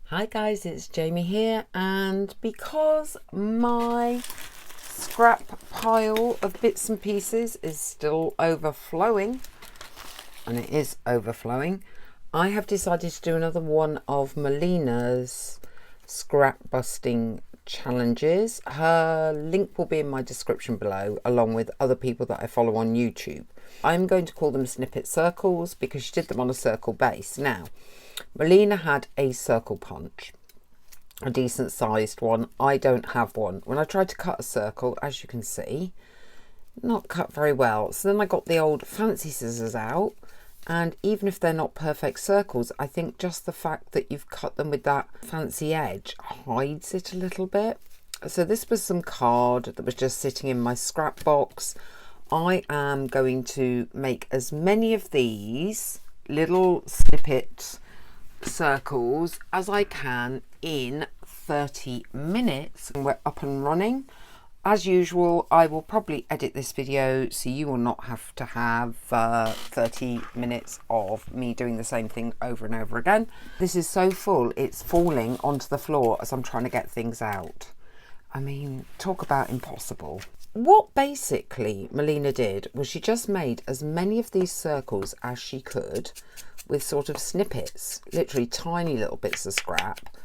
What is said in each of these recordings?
Hi guys, it's Jamie here, and because my scrap pile of bits and pieces is still overflowing, and it is overflowing, I have decided to do another one of Melina's scrap busting challenges. Her link will be in my description below, along with other people that I follow on YouTube. I'm going to call them snippet circles because she did them on a circle base. Now, Melina had a circle punch, a decent sized one. I don't have one. When I tried to cut a circle, as you can see, not cut very well. So then I got the old fancy scissors out, and even if they're not perfect circles, I think just the fact that you've cut them with that fancy edge hides it a little bit. So this was some card that was just sitting in my scrap box. I am going to make as many of these little snippet circles as I can in 30 minutes. And we're up and running. As usual, I will probably edit this video so you will not have to have 30 minutes of me doing the same thing over and over again. This is so full, it's falling onto the floor as I'm trying to get things out. I mean, talk about impossible. What basically Melina did was she just made as many of these circles as she could with sort of snippets, literally tiny little bits of scrap,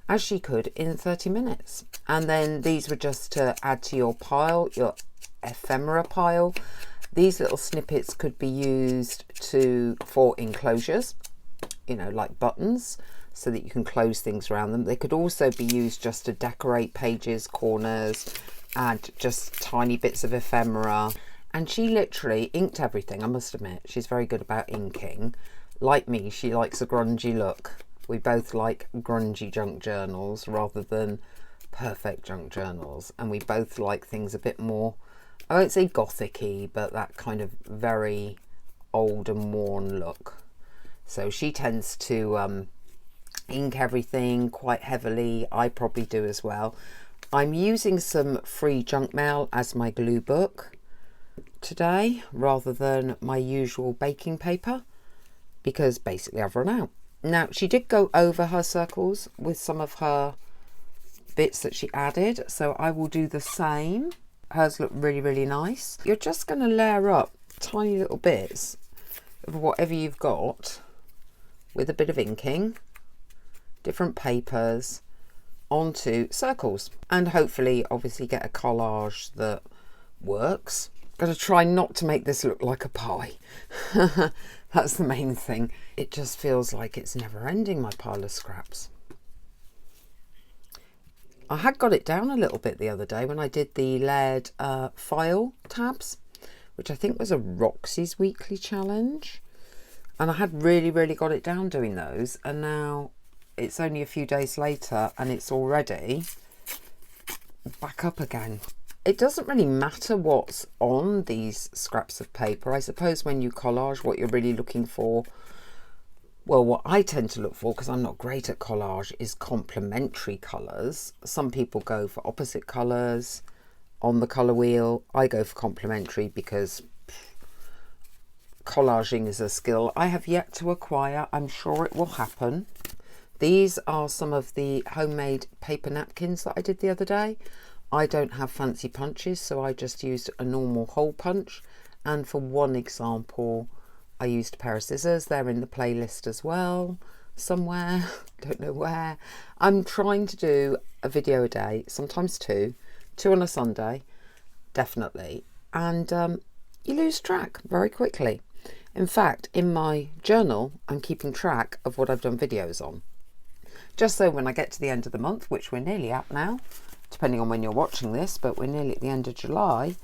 as she could in 30 minutes. And then these were just to add to your pile, your ephemera pile. These little snippets could be used for enclosures, you know, like buttons, so that you can close things around them. They could also be used just to decorate pages, corners, add just tiny bits of ephemera. And she literally inked everything. I must admit, she's very good about inking. Like me, she likes a grungy look. We both like grungy junk journals rather than perfect junk journals. And we both like things a bit more, I won't say gothic-y, but that kind of very old and worn look. So she tends to ink everything quite heavily. I probably do as well. I'm using some free junk mail as my glue book today rather than my usual baking paper, because basically I've run out. Now, she did go over her circles with some of her bits that she added, so I will do the same. Hers look really, really nice. You're just going to layer up tiny little bits of whatever you've got with a bit of inking, different papers, onto circles, and hopefully obviously get a collage that works. Got to try not to make this look like a pie. That's the main thing. It just feels like it's never ending, my pile of scraps. I had got it down a little bit the other day when I did the layered file tabs, which I think was a Roxy's weekly challenge, and I had really got it down doing those, and now it's only a few days later and it's already back up again. It doesn't really matter what's on these scraps of paper. I suppose when you collage, what you're really looking for, well, what I tend to look for, because I'm not great at collage, is complementary colours. Some people go for opposite colours on the colour wheel. I go for complementary because collaging is a skill I have yet to acquire. I'm sure it will happen. These are some of the homemade paper napkins that I did the other day. I don't have fancy punches, so I just used a normal hole punch. And for one example, I used a pair of scissors. They're in the playlist as well, somewhere, don't know where. I'm trying to do a video a day, sometimes two on a Sunday, definitely. And you lose track very quickly. In fact, in my journal, I'm keeping track of what I've done videos on. Just so when I get to the end of the month, which we're nearly at now, depending on when you're watching this, but we're nearly at the end of July,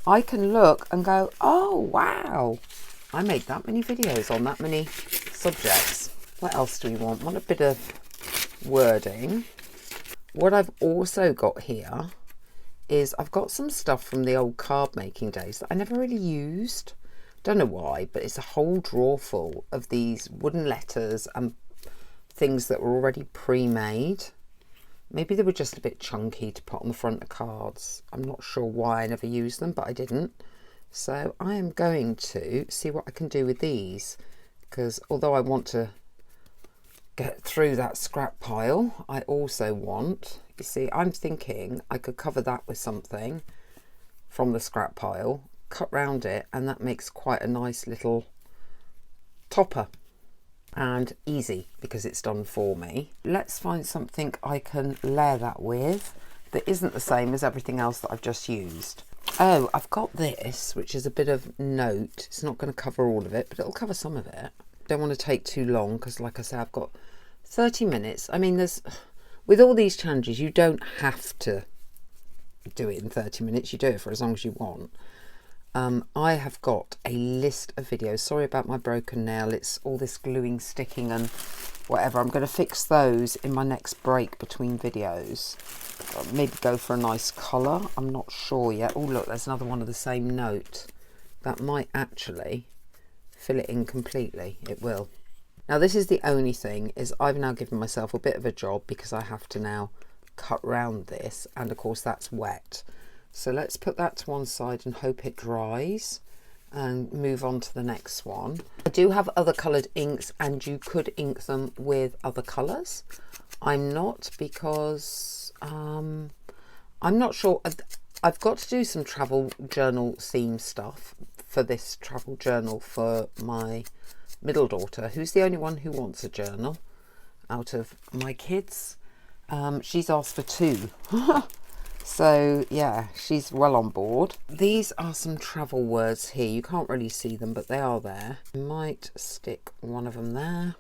I can look and go, oh wow, I made that many videos on that many subjects. What else do we want? Want a bit of wording. What I've also got here is I've got some stuff from the old card making days that I never really used. Don't know why, but it's a whole drawer full of these wooden letters and things that were already pre-made. Maybe they were just a bit chunky to put on the front of cards. I'm not sure why I never used them, but I didn't. So I am going to see what I can do with these, because although I want to get through that scrap pile, I also want, you see, I'm thinking I could cover that with something from the scrap pile, cut round it, and that makes quite a nice little topper, and easy because it's done for me. Let's find something I can layer that with that isn't the same as everything else that I've just used. Oh, I've got this, which is a bit of note. It's not going to cover all of it, but it'll cover some of it. Don't want to take too long because, like I say, I've got 30 minutes. I mean, with all these challenges, you don't have to do it in 30 minutes. You do it for as long as you want. I have got a list of videos. Sorry about my broken nail. It's all this gluing, sticking and whatever. I'm going to fix those in my next break between videos. Maybe go for a nice colour. I'm not sure yet. Oh, look, there's another one of the same note. That might actually fill it in completely. It will. Now, this is the only thing, is I've now given myself a bit of a job because I have to now cut round this. And, of course, that's wet. So let's put that to one side and hope it dries and move on to the next one. I do have other coloured inks and you could ink them with other colours. I'm not, because I'm not sure. I've got to do some travel journal theme stuff for this travel journal for my middle daughter, who's the only one who wants a journal out of my kids. She's asked for 2. So yeah, she's well on board. These are some travel words here. You can't really see them, but they are there. I might stick one of them there.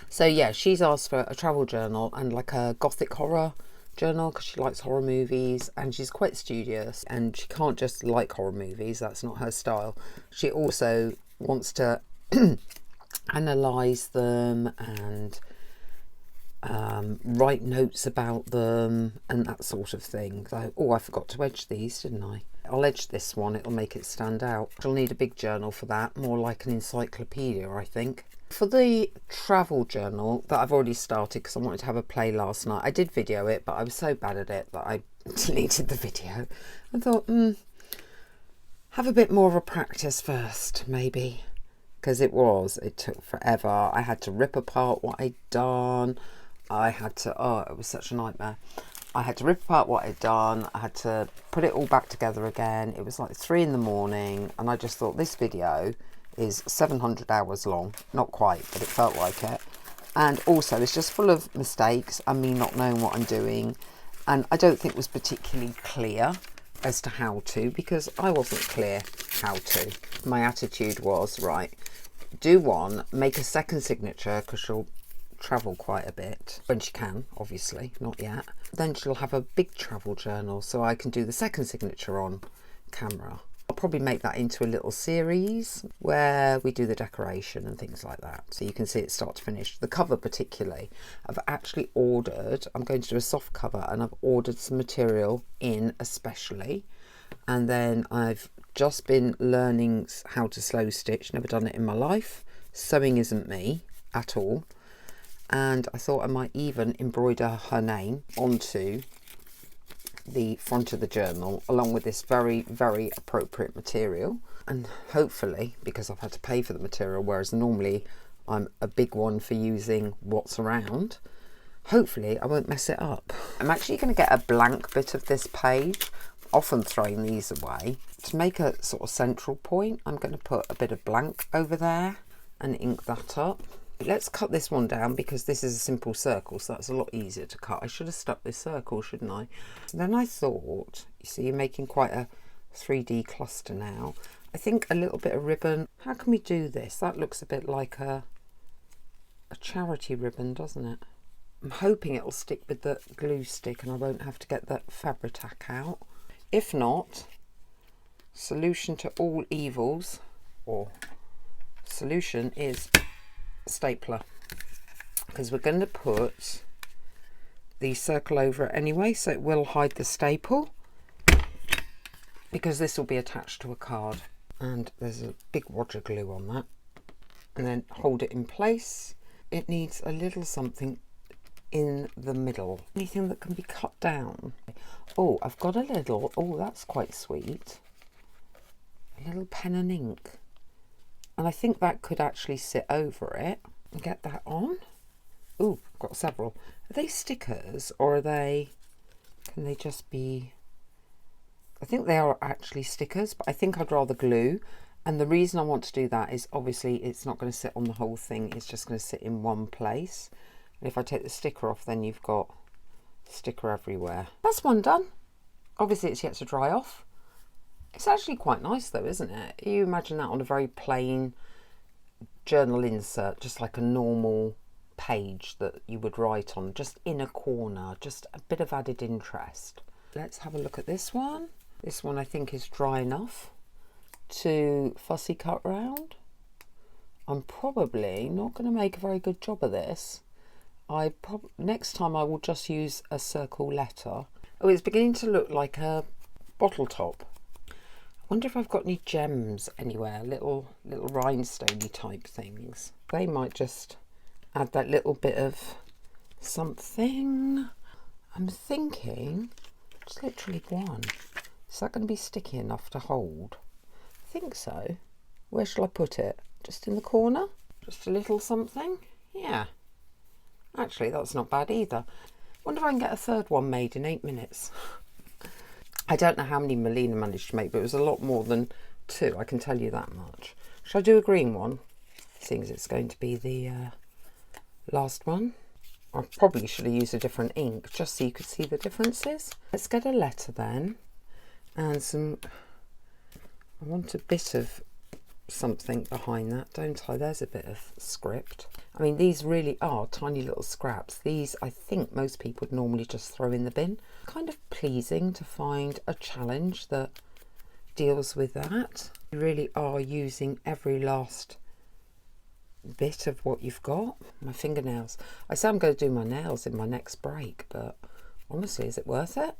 So yeah, she's asked for a travel journal and like a gothic horror journal because she likes horror movies, and she's quite studious and she can't just like horror movies. That's not her style. She also wants to analyse them and write notes about them and that sort of thing. Oh, I forgot to edge these, didn't I? I'll edge this one, it'll make it stand out. She'll need a big journal for that, more like an encyclopedia, I think. For the travel journal that I've already started because I wanted to have a play last night, I did video it, but I was so bad at it that I deleted the video. I thought, have a bit more of a practice first, maybe. Because it took forever. I had to rip apart what I'd done. I had to, it was such a nightmare. I had to rip apart what I'd done. I had to put it all back together again. It was like 3 in the morning. And I just thought, this video is 700 hours long. Not quite, but it felt like it. And also, it's just full of mistakes and me not knowing what I'm doing. And I don't think it was particularly clear as to how to, because I wasn't clear how to. My attitude was, right, do one, make a second signature, because she'll travel quite a bit when she can, obviously, not yet. Then she'll have a big travel journal so I can do the second signature on camera. I'll probably make that into a little series where we do the decoration and things like that, so you can see it start to finish. The cover particularly, I've actually ordered, I'm going to do a soft cover, and I've ordered some material in especially, and then I've just been learning how to slow stitch. Never done it in my life. Sewing isn't me at all. And I thought I might even embroider her name onto the front of the journal along with this very, very appropriate material. And hopefully, because I've had to pay for the material, whereas normally I'm a big one for using what's around, hopefully I won't mess it up. I'm actually going to get a blank bit of this page, often throwing these away. To make a sort of central point, I'm going to put a bit of blank over there and ink that up. Let's cut this one down because this is a simple circle, so that's a lot easier to cut. I should have stuck this circle, shouldn't I? And then I thought, you see, you're making quite a 3D cluster now. I think a little bit of ribbon. How can we do this? That looks a bit like a charity ribbon, doesn't it? I'm hoping it'll stick with the glue stick and I won't have to get that Fabri-Tac out. If not, solution to all evils, or solution is stapler, because we're going to put the circle over it anyway, so it will hide the staple, because this will be attached to a card, and there's a big wad of glue on that, and then hold it in place. It needs a little something in the middle, anything that can be cut down. Oh, I've got a little, oh, that's quite sweet, a little pen and ink. And I think that could actually sit over it and get that on. Ooh, I've got several. Are they stickers or are they, can they just be, I think they are actually stickers, but I think I'd rather glue. And the reason I want to do that is obviously it's not going to sit on the whole thing, it's just going to sit in one place. And if I take the sticker off, then you've got sticker everywhere. That's one done. Obviously it's yet to dry off. It's actually quite nice though, isn't it? You imagine that on a very plain journal insert, just like a normal page that you would write on, just in a corner, just a bit of added interest. Let's have a look at this one. This one I think is dry enough to fussy cut round. I'm probably not going to make a very good job of this. Next time I will just use a circle letter. Oh, it's beginning to look like a bottle top. I wonder if I've got any gems anywhere, little rhinestoney type things. They might just add that little bit of something. I'm thinking just literally one. Is that going to be sticky enough to hold? I think so. Where shall I put it? Just in the corner? Just a little something? Yeah. Actually, that's not bad either. Wonder if I can get a third one made in 8 minutes. I don't know how many Melina managed to make, but it was a lot more than 2, I can tell you that much. Shall I do a green one? Seeing as it's going to be the last one. I probably should have used a different ink, just so you could see the differences. Let's get a letter then. And some... I want a bit of something behind that, don't I? There's a bit of script. I mean, these really are tiny little scraps. These I think most people would normally just throw in the bin. Kind of pleasing to find a challenge that deals with that. You really are using every last bit of what you've got. My fingernails. I say I'm going to do my nails in my next break, but honestly, is it worth it?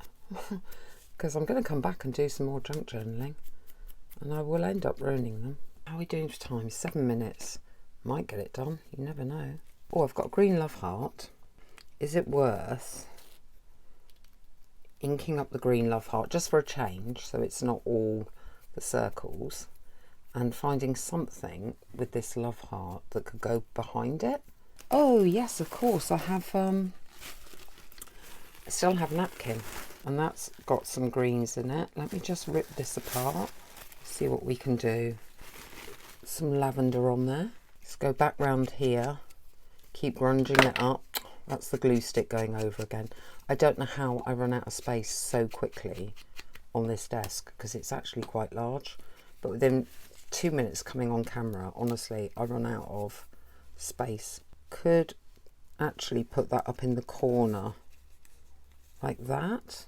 Because I'm going to come back and do some more junk journaling and I will end up ruining them. How are we doing for time? 7 minutes. Might get it done. You never know. Oh, I've got a green love heart. Is it worth inking up the green love heart just for a change, so it's not all the circles, and finding something with this love heart that could go behind it? Oh yes, of course. I have I still have a napkin, and that's got some greens in it. Let me just rip this apart, see what we can do. Some lavender on there. Let's go back round here, keep grunging it up. That's the glue stick going over again. I don't know how I run out of space so quickly on this desk, because it's actually quite large, but within 2 minutes coming on camera, honestly, I run out of space. Could actually put that up in the corner like that.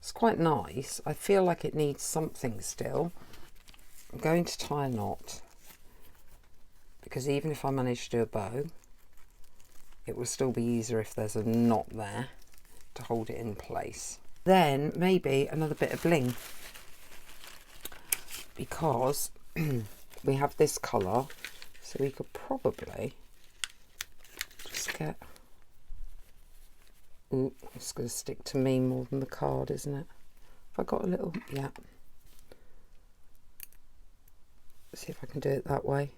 It's quite nice. I feel like it needs something still. I'm going to tie a knot, because even if I manage to do a bow, it will still be easier if there's a knot there to hold it in place. Then maybe another bit of bling, because we have this colour, so we could probably just get... Ooh, it's going to stick to me more than the card, isn't it? Have I got a little... Yeah. See if I can do it that way.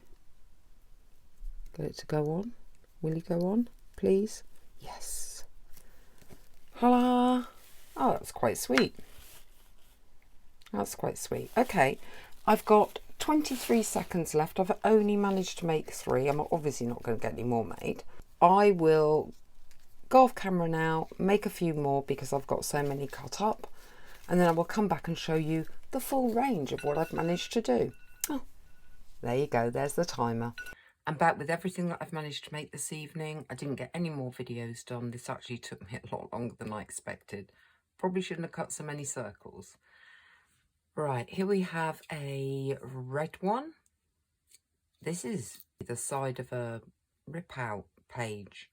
Get it to go on. Will you go on, please? Yes. Voila! Oh, that's quite sweet. That's quite sweet. Okay, I've got 23 seconds left. I've only managed to make 3. I'm obviously not going to get any more made. I will go off camera now, make a few more because I've got so many cut up, and then I will come back and show you the full range of what I've managed to do. Oh, there you go. There's the timer. I'm back with everything that I've managed to make this evening. I didn't get any more videos done. This actually took me a lot longer than I expected. Probably shouldn't have cut so many circles. Right, here we have a red one. This is the side of a rip out page.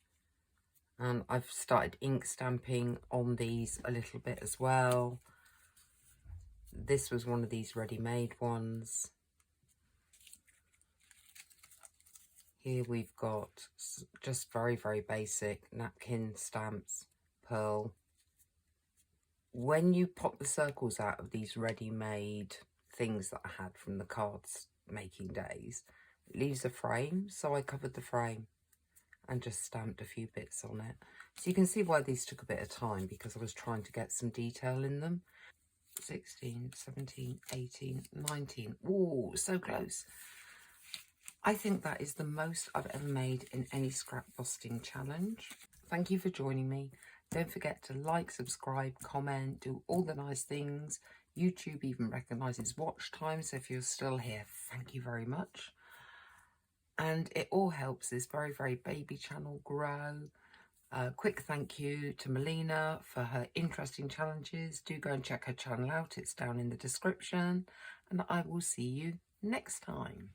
And I've started ink stamping on these a little bit as well. This was one of these ready-made ones. Here we've got just very, very basic napkin stamps, pearl. When you pop the circles out of these ready-made things that I had from the cards making days, it leaves a frame, so I covered the frame. and just stamped a few bits on it. So you can see why these took a bit of time, because I was trying to get some detail in them. 16, 17, 18, 19. Ooh, so close. I think that is the most I've ever made in any scrap busting challenge. Thank you for joining me. Don't forget to like, subscribe, comment, do all the nice things. YouTube even recognises watch time, so if you're still here, thank you very much. And it all helps this very, very baby channel grow. Quick thank you to Melina for her interesting challenges. Do go and check her channel out. It's down in the description. And I will see you next time.